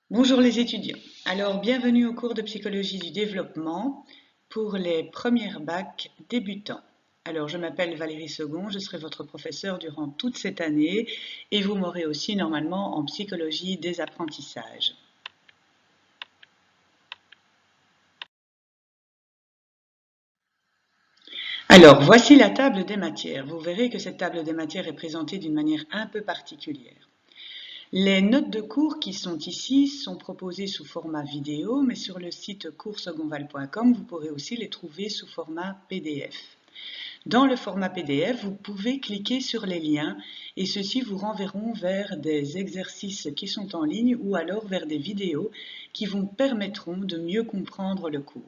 Bonjour les étudiants. Alors, bienvenue au cours de psychologie du développement pour les premières bacs débutants. Alors, je m'appelle Valérie Segon, je serai votre professeure durant toute cette année et vous m'aurez aussi normalement en psychologie des apprentissages. Alors, voici la table des matières. Vous verrez que cette table des matières est présentée d'une manière un peu particulière. Les notes de cours qui sont ici sont proposées sous format vidéo, mais sur le site courssegonval.com, vous pourrez aussi les trouver sous format PDF. Dans le format PDF, vous pouvez cliquer sur les liens et ceux-ci vous renverront vers des exercices qui sont en ligne ou alors vers des vidéos qui vous permettront de mieux comprendre le cours.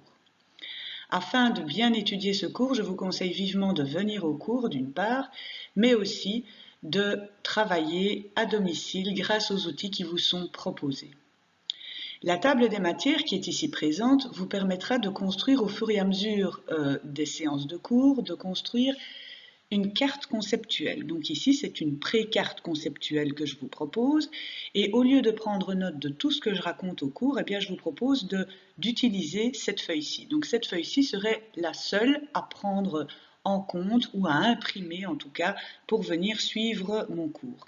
Afin de bien étudier ce cours, je vous conseille vivement de venir au cours d'une part, mais aussi de travailler à domicile grâce aux outils qui vous sont proposés. La table des matières qui est ici présente vous permettra de construire au fur et à mesure des séances de cours, de construire une carte conceptuelle. Donc ici, c'est une pré-carte conceptuelle que je vous propose. Et au lieu de prendre note de tout ce que je raconte au cours, eh bien, je vous propose d'utiliser cette feuille-ci. Donc cette feuille-ci serait la seule à prendre en compte ou à imprimer en tout cas pour venir suivre mon cours.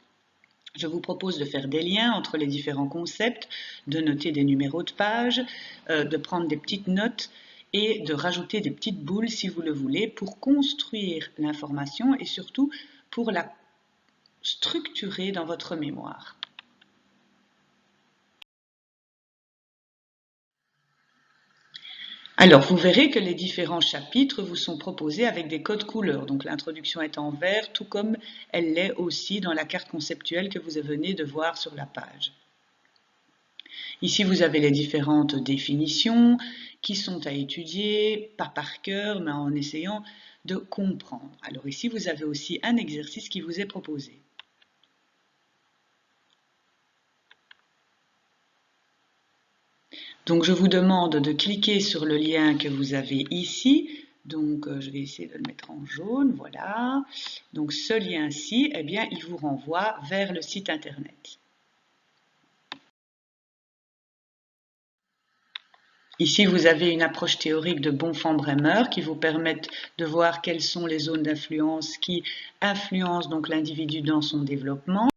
Je vous propose de faire des liens entre les différents concepts, de noter des numéros de page, de prendre des petites notes et de rajouter des petites boules si vous le voulez pour construire l'information et surtout pour la structurer dans votre mémoire. Alors, vous verrez que les différents chapitres vous sont proposés avec des codes couleurs. Donc, l'introduction est en vert, tout comme elle l'est aussi dans la carte conceptuelle que vous venez de voir sur la page. Ici, vous avez les différentes définitions qui sont à étudier, pas par cœur, mais en essayant de comprendre. Alors ici, vous avez aussi un exercice qui vous est proposé. Donc, je vous demande de cliquer sur le lien que vous avez ici. Donc, je vais essayer de le mettre en jaune, voilà. Donc, ce lien-ci, eh bien, il vous renvoie vers le site internet. Ici, vous avez une approche théorique de Bonfant-Bremer qui vous permet de voir quelles sont les zones d'influence qui influencent donc l'individu dans son développement.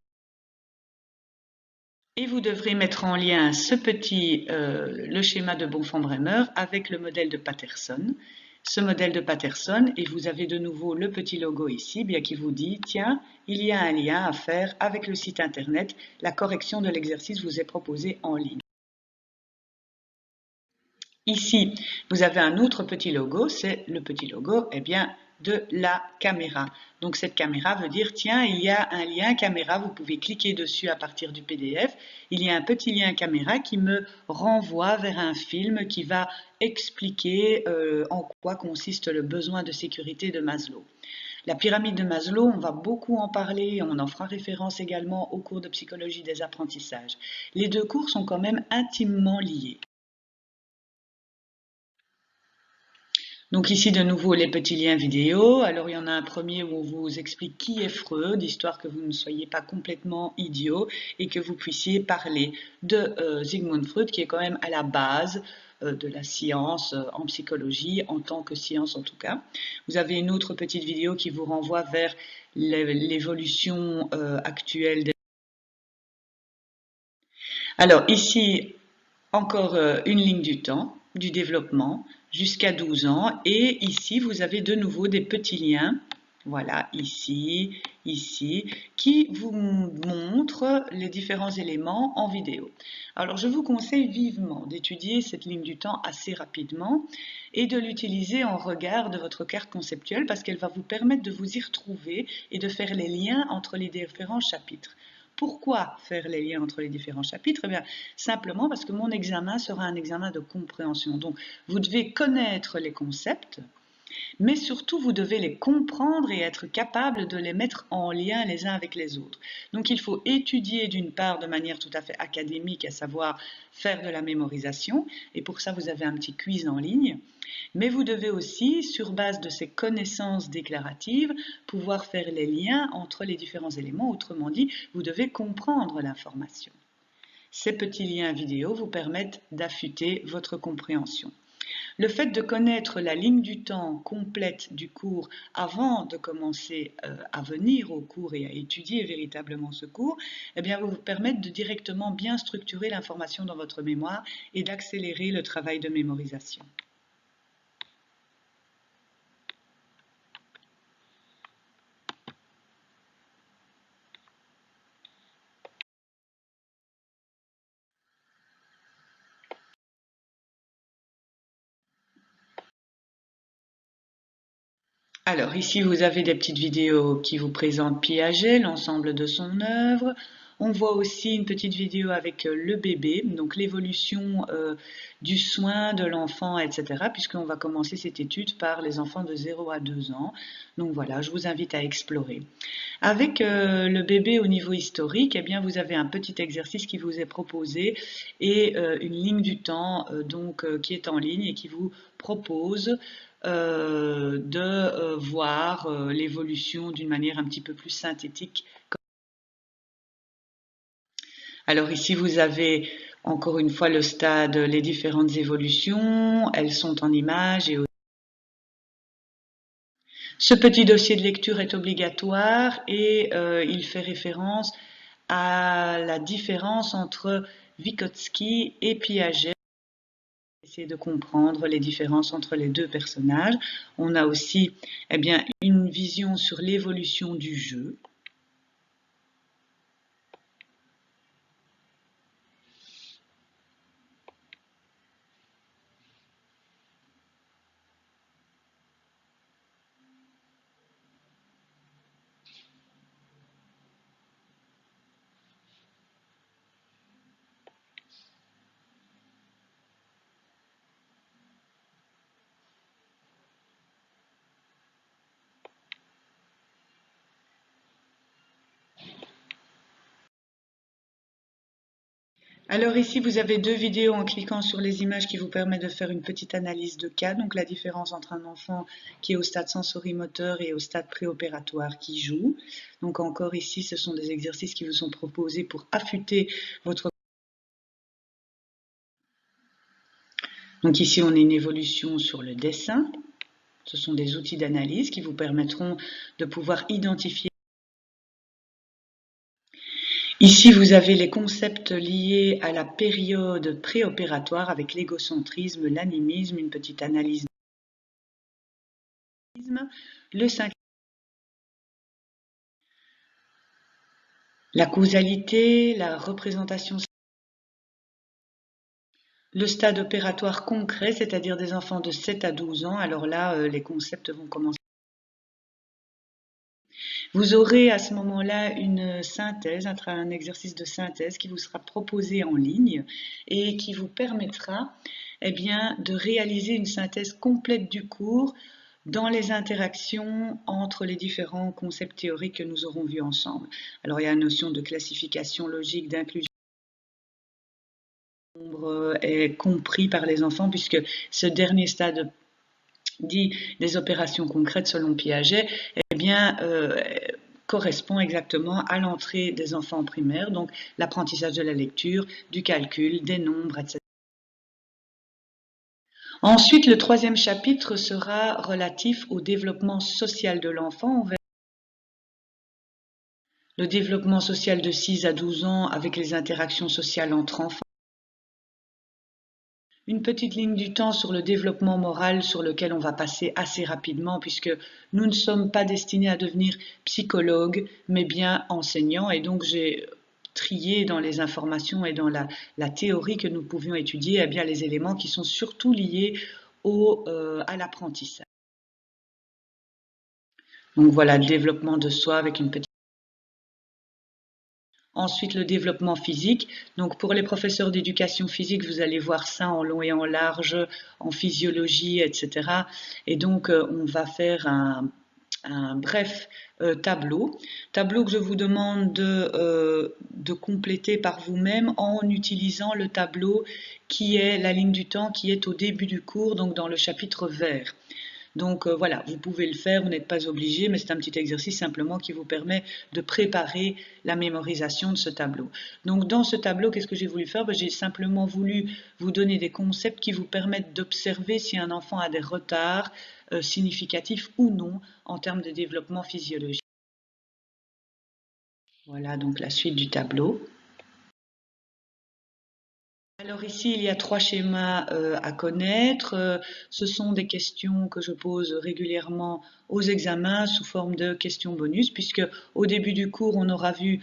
Et vous devrez mettre en lien le schéma de Bonfant-Bremer avec le modèle de Patterson. Ce modèle de Patterson, et vous avez de nouveau le petit logo ici, bien qui vous dit, tiens, il y a un lien à faire avec le site internet, la correction de l'exercice vous est proposée en ligne. Ici, vous avez un autre petit logo, c'est le petit logo de la caméra. Donc cette caméra veut dire, tiens, il y a un lien caméra, vous pouvez cliquer dessus à partir du PDF. Il y a un petit lien caméra qui me renvoie vers un film qui va expliquer en quoi consiste le besoin de sécurité de Maslow. La pyramide de Maslow, on va beaucoup en parler, on en fera référence également au cours de psychologie des apprentissages. Les deux cours sont quand même intimement liés. Donc ici de nouveau les petits liens vidéo. Alors il y en a un premier où on vous explique qui est Freud, histoire que vous ne soyez pas complètement idiot et que vous puissiez parler de Sigmund Freud qui est quand même à la base de la science en psychologie, en tant que science en tout cas. Vous avez une autre petite vidéo qui vous renvoie vers l'évolution actuelle. Alors ici, encore une ligne du temps, du développement, jusqu'à 12 ans. Et ici, vous avez de nouveau des petits liens. Voilà, ici, ici, qui vous montrent les différents éléments en vidéo. Alors, je vous conseille vivement d'étudier cette ligne du temps assez rapidement et de l'utiliser en regard de votre carte conceptuelle parce qu'elle va vous permettre de vous y retrouver et de faire les liens entre les différents chapitres. Pourquoi faire les liens entre les différents chapitres? Eh bien, simplement parce que mon examen sera un examen de compréhension. Donc, vous devez connaître les concepts, mais surtout, vous devez les comprendre et être capable de les mettre en lien les uns avec les autres. Donc, il faut étudier d'une part de manière tout à fait académique, à savoir faire de la mémorisation, et pour ça, vous avez un petit quiz en ligne. Mais vous devez aussi, sur base de ces connaissances déclaratives, pouvoir faire les liens entre les différents éléments. Autrement dit, vous devez comprendre l'information. Ces petits liens vidéo vous permettent d'affûter votre compréhension. Le fait de connaître la ligne du temps complète du cours avant de commencer à venir au cours et à étudier véritablement ce cours, eh bien, vous permettre de directement bien structurer l'information dans votre mémoire et d'accélérer le travail de mémorisation. Alors ici, vous avez des petites vidéos qui vous présentent Piaget, l'ensemble de son œuvre. On voit aussi une petite vidéo avec le bébé, donc l'évolution du soin de l'enfant, etc. Puisqu'on va commencer cette étude par les enfants de 0 à 2 ans. Donc voilà, je vous invite à explorer. Avec le bébé au niveau historique, eh bien, vous avez un petit exercice qui vous est proposé et une ligne du temps qui est en ligne et qui vous propose de voir l'évolution d'une manière un petit peu plus synthétique. Alors ici, vous avez encore une fois le stade, les différentes évolutions, elles sont en images et ce petit dossier de lecture est obligatoire et il fait référence à la différence entre Vygotsky et Piaget. Essayer de comprendre les différences entre les deux personnages. On a aussi une vision sur l'évolution du jeu. Alors ici, vous avez deux vidéos en cliquant sur les images qui vous permettent de faire une petite analyse de cas, donc la différence entre un enfant qui est au stade sensorimoteur et au stade préopératoire qui joue. Donc encore ici, ce sont des exercices qui vous sont proposés pour affûter votre... Donc ici, on a une évolution sur le dessin. Ce sont des outils d'analyse qui vous permettront de pouvoir identifier. Ici, vous avez les concepts liés à la période préopératoire avec l'égocentrisme, l'animisme, une petite analyse. Le 5, la causalité, la représentation. Le stade opératoire concret, c'est-à-dire des enfants de 7 à 12 ans. Alors là, les concepts vont commencer. Vous aurez à ce moment-là une synthèse, un exercice de synthèse qui vous sera proposé en ligne et qui vous permettra de réaliser une synthèse complète du cours dans les interactions entre les différents concepts théoriques que nous aurons vus ensemble. Alors il y a la notion de classification logique, d'inclusion. Le nombre est compris par les enfants puisque ce dernier stade dit des opérations concrètes selon Piaget, correspond exactement à l'entrée des enfants en primaire, donc l'apprentissage de la lecture, du calcul, des nombres, etc. Ensuite, le troisième chapitre sera relatif au développement social de l'enfant. On verra le développement social de 6 à 12 ans avec les interactions sociales entre enfants. Une petite ligne du temps sur le développement moral sur lequel on va passer assez rapidement puisque nous ne sommes pas destinés à devenir psychologues mais bien enseignants et donc j'ai trié dans les informations et dans la théorie que nous pouvions étudier les éléments qui sont surtout liés à l'apprentissage. Donc voilà le développement de soi avec une petite... Ensuite, le développement physique. Donc, pour les professeurs d'éducation physique, vous allez voir ça en long et en large, en physiologie, etc. Et donc, on va faire un bref tableau que je vous demande de compléter par vous-même en utilisant le tableau qui est la ligne du temps qui est au début du cours, donc dans le chapitre vert. Donc voilà, vous pouvez le faire, vous n'êtes pas obligé, mais c'est un petit exercice simplement qui vous permet de préparer la mémorisation de ce tableau. Donc dans ce tableau, qu'est-ce que j'ai voulu faire? J'ai simplement voulu vous donner des concepts qui vous permettent d'observer si un enfant a des retards significatifs ou non en termes de développement physiologique. Voilà donc la suite du tableau. Alors ici, il y a 3 schémas à connaître. Ce sont des questions que je pose régulièrement aux examens sous forme de questions bonus, puisque au début du cours, on aura vu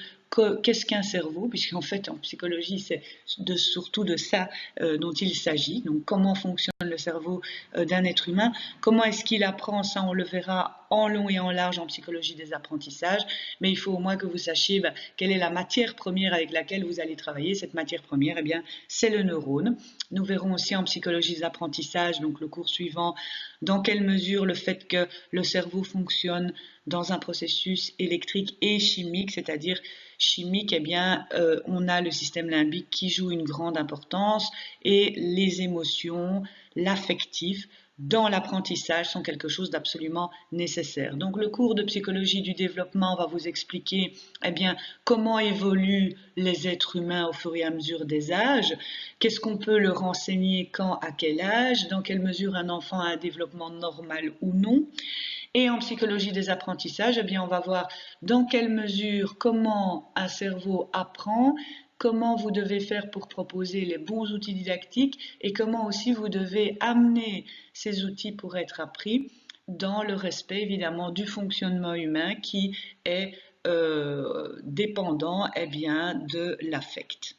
qu'est-ce qu'un cerveau, puisqu'en fait, en psychologie, c'est surtout de ça dont il s'agit. Donc, comment fonctionne le cerveau d'un être humain? Comment est-ce qu'il apprend? Ça, on le verra en long et en large en psychologie des apprentissages. Mais il faut au moins que vous sachiez quelle est la matière première avec laquelle vous allez travailler. Cette matière première, eh bien, c'est le neurone. Nous verrons aussi en psychologie des apprentissages, donc le cours suivant, dans quelle mesure le fait que le cerveau fonctionne dans un processus électrique et chimique, c'est-à-dire chimique, eh bien, on a le système limbique qui joue une grande importance et les émotions, l'affectif, dans l'apprentissage sont quelque chose d'absolument nécessaire. Donc le cours de psychologie du développement va vous expliquer eh bien, comment évoluent les êtres humains au fur et à mesure des âges, qu'est-ce qu'on peut leur enseigner quand, à quel âge, dans quelle mesure un enfant a un développement normal ou non. Et en psychologie des apprentissages, eh bien, on va voir dans quelle mesure, comment un cerveau apprend, comment vous devez faire pour proposer les bons outils didactiques et comment aussi vous devez amener ces outils pour être appris dans le respect évidemment du fonctionnement humain qui est dépendant eh bien, de l'affect.